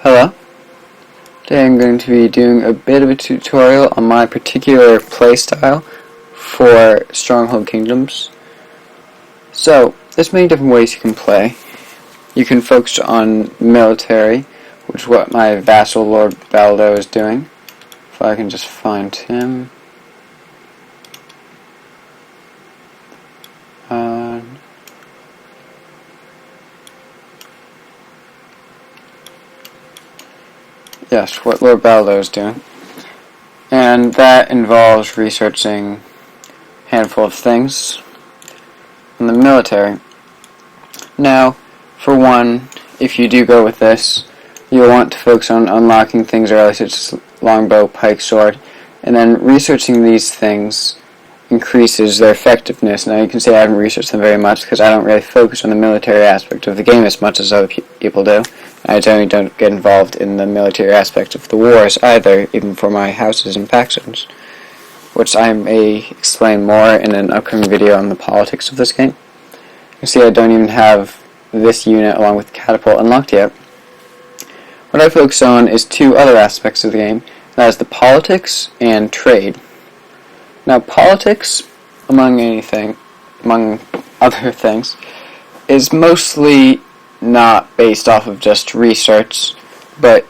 Hello. Today I'm going to be doing a bit of a tutorial on my particular playstyle for Stronghold Kingdoms. So, there's many different ways you can play. You can focus on military, which is what my vassal Lord Baldo is doing. If I can just find him. Yes, what Lord Baldo is doing. And that involves researching a handful of things in the military. Now, for one, if you do go with this, you'll want to focus on unlocking things early, such as longbow, pike, sword, and then researching these things increases their effectiveness. Now, you can say I haven't researched them very much because I don't really focus on the military aspect of the game as much as other people do. I generally don't get involved in the military aspect of the wars either, even for my houses and factions, which I may explain more in an upcoming video on the politics of this game. You can see I don't even have this unit along with the catapult unlocked yet. What I focus on is two other aspects of the game, that is the politics and trade. Now, politics, among other things, is mostly not based off of just research, but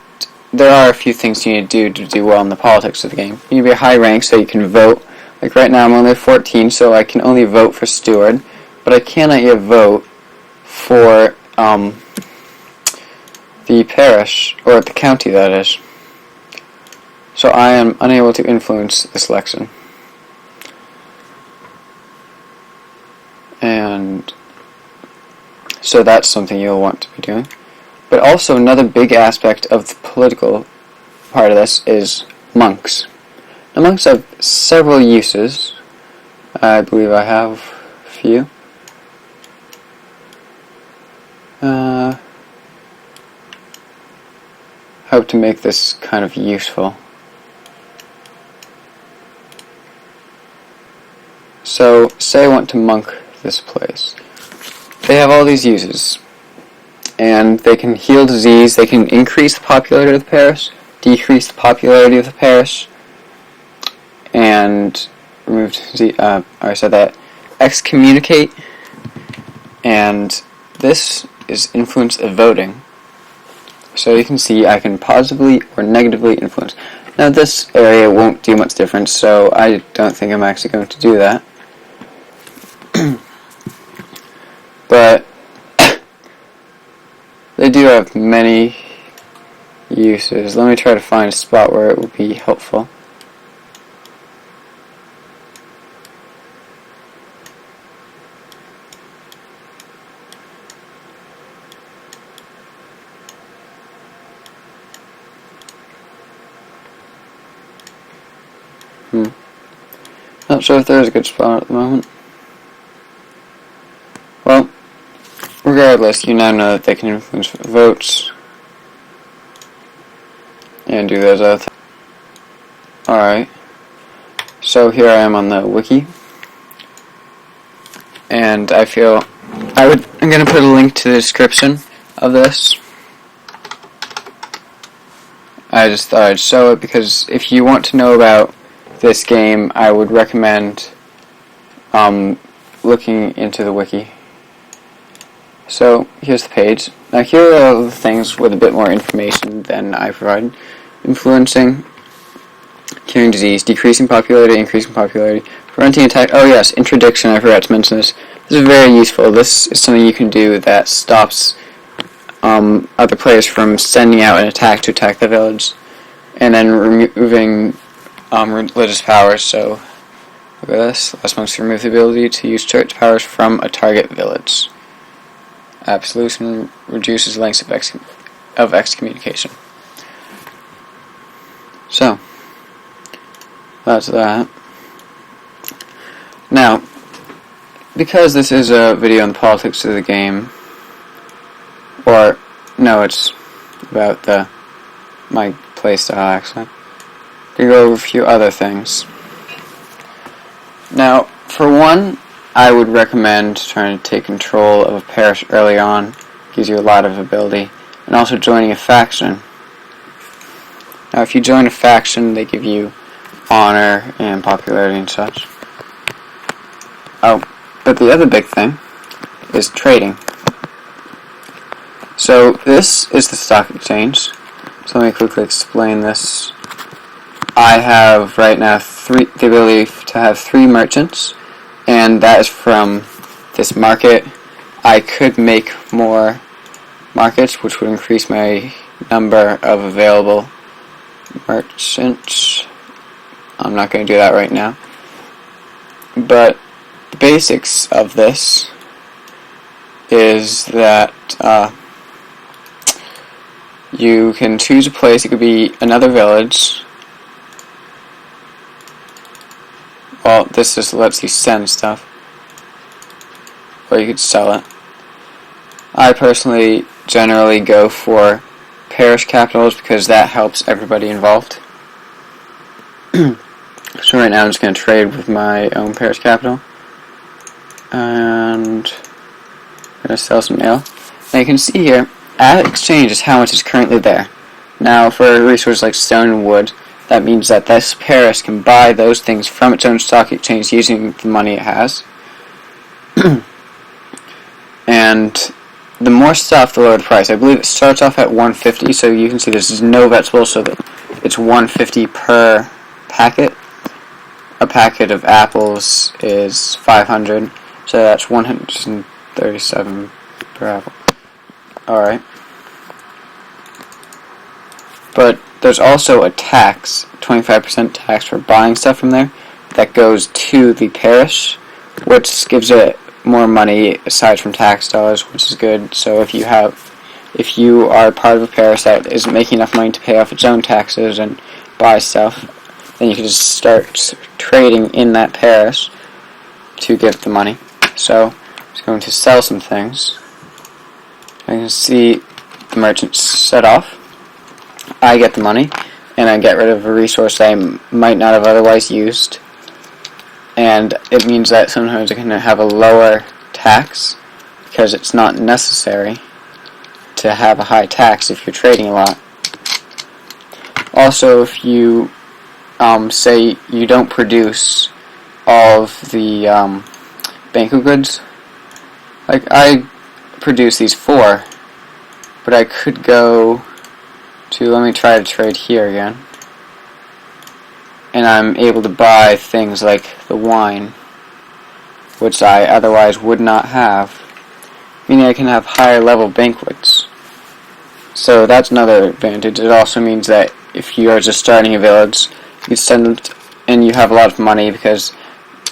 there are a few things you need to do well in the politics of the game. You need to be a high rank so you can vote. Like right now I'm only 14, so I can only vote for steward, but I cannot yet vote for the parish, or the county that is. So I am unable to influence this election. And so that's something you'll want to be doing. But also another big aspect of the political part of this is monks. Now, monks have several uses. I believe I have a few. Hope to make this kind of useful. So, say I want to monk this place. They have all these uses, and they can heal disease, they can increase the popularity of the parish, decrease the popularity of the parish, and remove disease, I said that, excommunicate, and this is influence of voting. So you can see I can positively or negatively influence. Now this area won't do much difference, so I don't think I'm actually going to do that. But they do have many uses. Let me try to find a spot where it would be helpful. Not sure if there's a good spot at the moment. Well, regardless, you now know that they can influence votes and do those other things. Alright, so here I am on the wiki, and I'm going to put a link to the description of this. I just thought I'd show it because if you want to know about this game, I would recommend looking into the wiki. So, here's the page. Now, here are the things with a bit more information than I provide. Influencing, curing disease, decreasing popularity, increasing popularity, preventing attack. Oh yes, interdiction, I forgot to mention this. This is very useful. This is something you can do that stops other players from sending out an attack to attack the village. And then removing religious powers, so look at this. Last monks remove the ability to use church powers from a target village. Absolution reduces lengths of excommunication. So, that's that. Now, because this is a video on the politics of the game, or, no, it's about my playstyle actually, to go over a few other things. Now, for one, I would recommend trying to take control of a parish early on. Gives you a lot of ability. And also joining a faction. Now, if you join a faction, they give you honor and popularity and such. Oh, but the other big thing is trading. So this is the stock exchange. So let me quickly explain this. I have right now the ability to have 3 merchants, and that is from this market. I could make more markets, which would increase my number of available merchants. I'm not going to do that right now. But the basics of this is that you can choose a place. It could be another village. Well, this just lets you send stuff, or you could sell it. I personally generally go for parish capitals because that helps everybody involved. So right now I'm just going to trade with my own parish capital, and I'm going to sell some ale. Now you can see here, at exchange is how much is currently there. Now for a resource like stone and wood, that means that this parish can buy those things from its own stock exchange using the money it has. And the more stuff, the lower the price. I believe it starts off at 150, so you can see there's no vegetables, so that it's 150 per packet. A packet of apples is 500, so that's 137 per apple. Alright. But there's also a tax, 25% tax for buying stuff from there, that goes to the parish, which gives it more money aside from tax dollars, which is good. So if you are part of a parish that isn't making enough money to pay off its own taxes and buy stuff, then you can just start trading in that parish to get the money. So I'm just going to sell some things. I can see the merchants set off. I get the money, and I get rid of a resource I might not have otherwise used. And it means that sometimes I can have a lower tax because it's not necessary to have a high tax if you're trading a lot. Also, if you say you don't produce all of the banquet goods, like I produce these 4, but I could go to, let me try to trade here again, and I'm able to buy things like the wine, which I otherwise would not have, meaning I can have higher level banquets. So that's another advantage. It also means that if you are just starting a village, you send them and you have a lot of money, because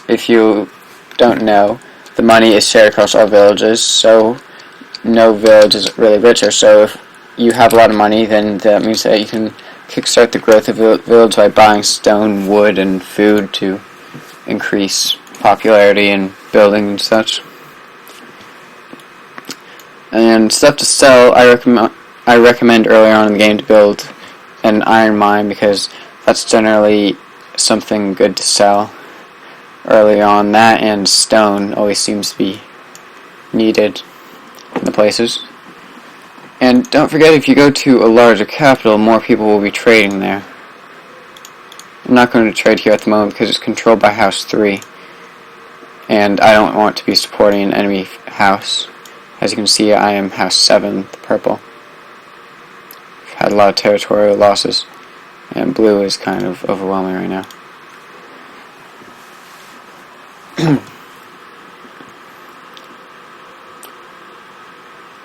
if you don't know, the money is shared across all villages, so no village is really richer. So if you have a lot of money, then that means that you can kickstart the growth of the village by buying stone, wood, and food to increase popularity and building and such. And stuff to sell, I recommend earlier on in the game to build an iron mine, because that's generally something good to sell early on. That and stone always seems to be needed in the places. And don't forget, if you go to a larger capital, more people will be trading there. I'm not going to trade here at the moment because it's controlled by House 3. And I don't want to be supporting an enemy house. As you can see, I am House 7, the purple. I've had a lot of territorial losses. And blue is kind of overwhelming right now.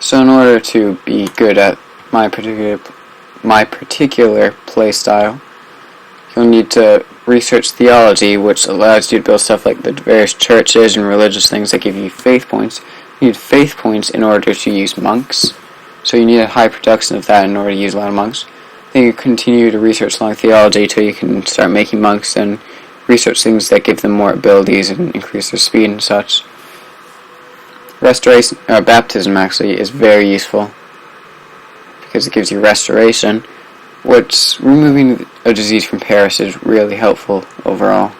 So in order to be good at my particular play style, you'll need to research theology, which allows you to build stuff like the various churches and religious things that give you faith points. You need faith points in order to use monks, so you need a high production of that in order to use a lot of monks. Then you continue to research along theology till you can start making monks and research things that give them more abilities and increase their speed and such. Restoration, or baptism actually, is very useful because it gives you restoration, which removing a disease from Paris is really helpful overall,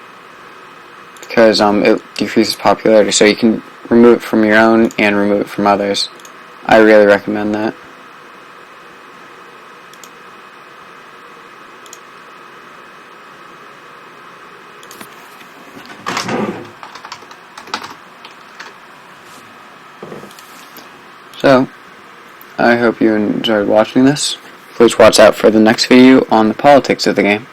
because it decreases popularity, so you can remove it from your own and remove it from others. I really recommend that. So, I hope you enjoyed watching this. Please watch out for the next video on the politics of the game.